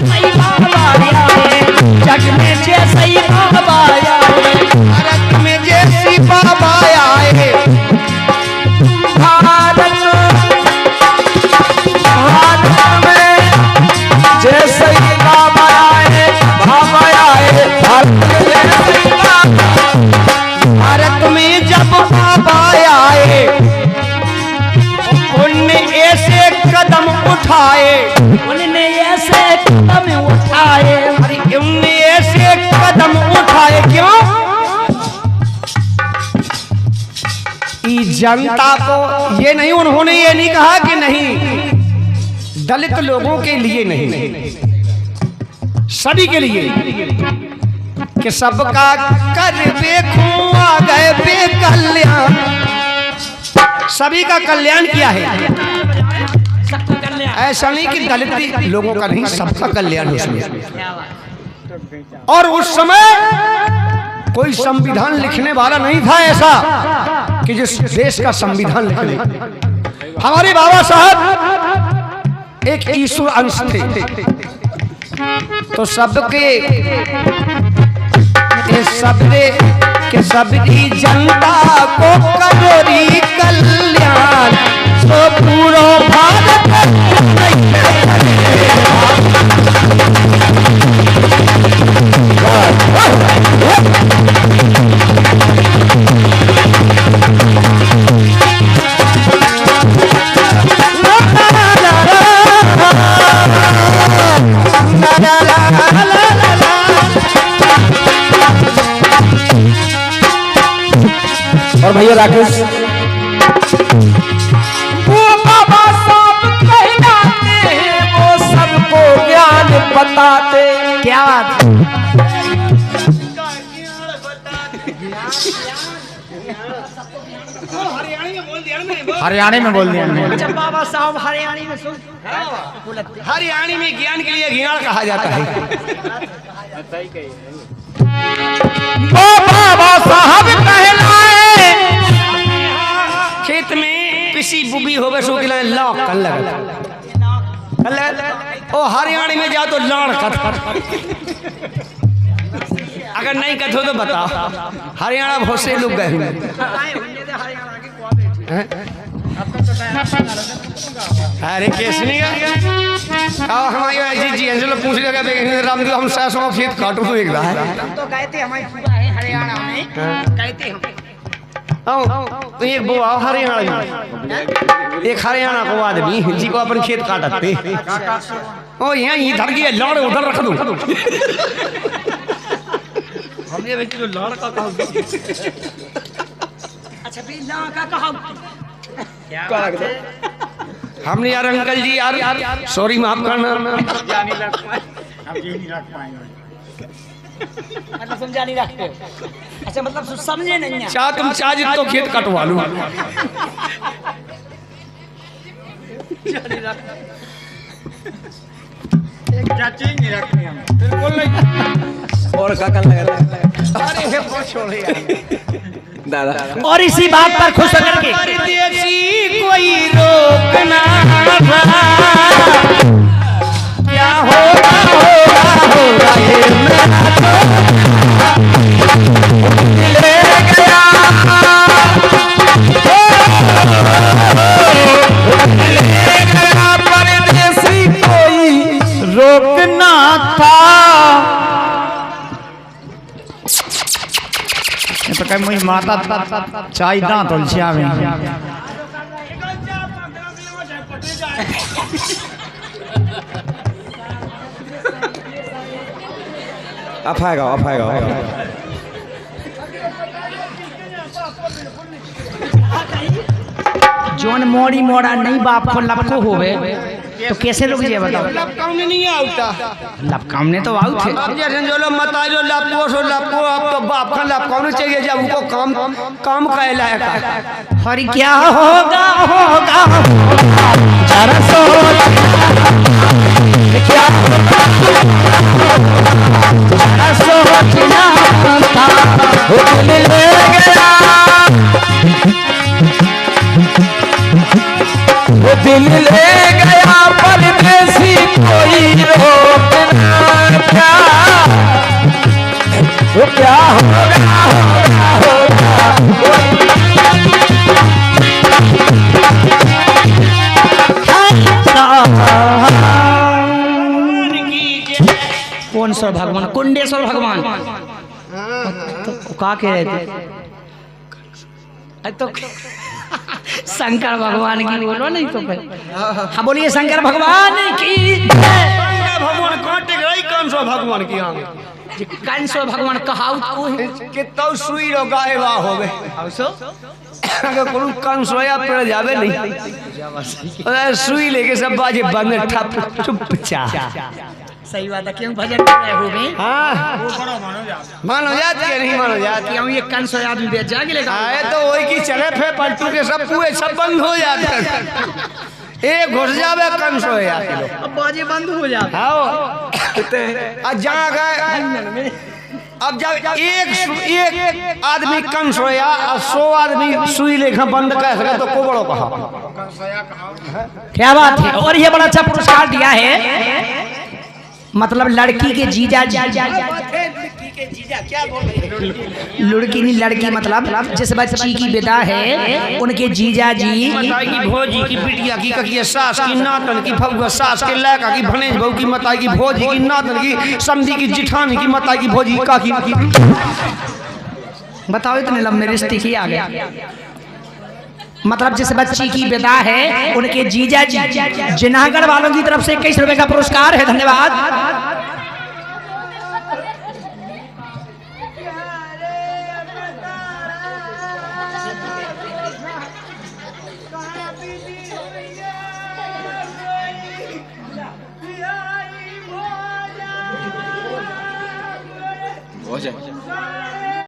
सही बाबा आए, जग में जैसे ही बाबा आए, भारत में जैसी बाबा आए, भारत में जैसे ही बाबा आए, बाबा आए, भारत में जब बाबा आए, उनने ऐसे कदम उठाए, उन्होंने ऐसे कदम उठाए, उनने ऐसे कदम उठाए। क्यों? जनता को ये नहीं, उन्होंने ये नहीं कहा कि नहीं दलित लोगों के लिए नहीं, सभी के लिए कि सबका कर देखूं आ गए बेकल्याण, सभी का कल्याण किया है। ऐसा नहीं कि दलित लोगों का नहीं, सबका कल्याण उसमें। और उस समय कोई संविधान लिखने वाला नहीं था ऐसा कि जिस देश का संविधान लिखने, हमारे बाबा साहब एक ईश्वर अंश थे, तो सबके सबने के सबकी जनता को करोड़ी कल्याण, तो पूरा भारत और भैया राकेश वो बाबा साहब कहलाते हैं, वो सबको ज्ञान बताते। क्या हरियाणा में बोल दिया जब बाबा साहब हरियाणी में सुन, हरियाणा में ज्ञान के लिए ज्ञान कहा जाता है। वो बाबा साहब कहलाए, खेत में पिसी बुबी होवे सो के लॉक कर लगा, ओ हरियाणा में जाओ तो लाड़ कथ, अगर नहीं कथ हो तो बताओ। हरियाणा बहुत से लोग गए हुए, अरे कैसे नहीं हमारे जी अंजल पूछ लगा रामदेव हम सासों खेत काटू तो एक तो गए थे हमारे हरियाणा में, गए थे हम। तो एक वो हरियाणा में, एक हरियाणा को आदमी जी को अपन खेत काटते, ओ यहाँ इधर की लाड़ उधर रख दो, हमने व्यक्ति को लाड़ का कहा, अच्छा भी लाड़ का कहा, हमने यार अंकल जी यार सॉरी माफ करना, मतलब समझा नहीं रखते, अच्छा मतलब समझे नहीं, चाह तुम चाह तो खेत कटवा लो, बिल्कुल नहीं। और काका लगा, अरे छोड़े दादा। और इसी बात पर खुश होकर के परदेसी कोई रोकना क्या होगा होगा ये मेरा ले गया, ले गया परदेसी कोई रोकना था। तो कहीं मुझे माता चाय दांत उलझिया में अफाएगा जोन मोड़ी मोड़ा नहीं बाप को लपको होवे तो कैसे रुक जाए बताओ। लपकाउने नहीं आता, लपकाउने तो आउ थे, जैसे जो लोग मता जो लपको सो लपको, अब तो बाप का लपकाउने चाहिए जब उनको काम कहलाएगा। हरी क्या होगा होगा जरा सोच, क्या जरा सोचना था, दिल ले गया, वो दिल ले गया परदेसी कोई रोकना कौन सा भगवान? कुंडेश्वर भगवान। तो का कह रहे थे? तो शंकर भगवान की बोलो नहीं तो फिर। हाँ बोलिए शंकर भगवान की। भगवान काटे गई कंसो भगवान की आगे कंसो भगवान कहाऊ कि तो सुई रो गायबा हो गए अगर कोई कंसोया पड़ जावे नहीं अरे सुई लेके सब बाजे बंद ठप चुपचाप। सही बात है। क्यों भजन कर रहे हो बे? हाँ मानो जात के नहीं मानो जात क्यों ये कंसो आदमी बेच जाएंगे लेगा? आए तो वही की चले फे पलटू के सब पूरे सब बंद हो जाते एक घुस जावे कंसो यार अब बाजे बंद हो जाते। आओ अब जा गए अब जब एक आदमी कंस होया और 100 आदमी सुई लेखा बंद कर सके तो को बड़ो कहा। क्या बात है। और ये बड़ा अच्छा पुरस्कार दिया है मतलब लड़की के जीजा लड़की नहीं लड़की मतलब जिस बच्ची की विदा है उनके जीजा जी माता की भौजी की बिटिया की ककी सास की नातन की फगुआ सास के लड़का की भनेज बहू की माता की भौजी की नातन की समधी की जिठानी की माता की भौजी का की बताओ इतने लंबे रिश्ते की आ गया। मतलब जिस बच्ची की विदा है उनके जीजा जी जिनागढ़ वालों की तरफ से 21 रुपए का पुरस्कार है। धन्यवाद। हो जाए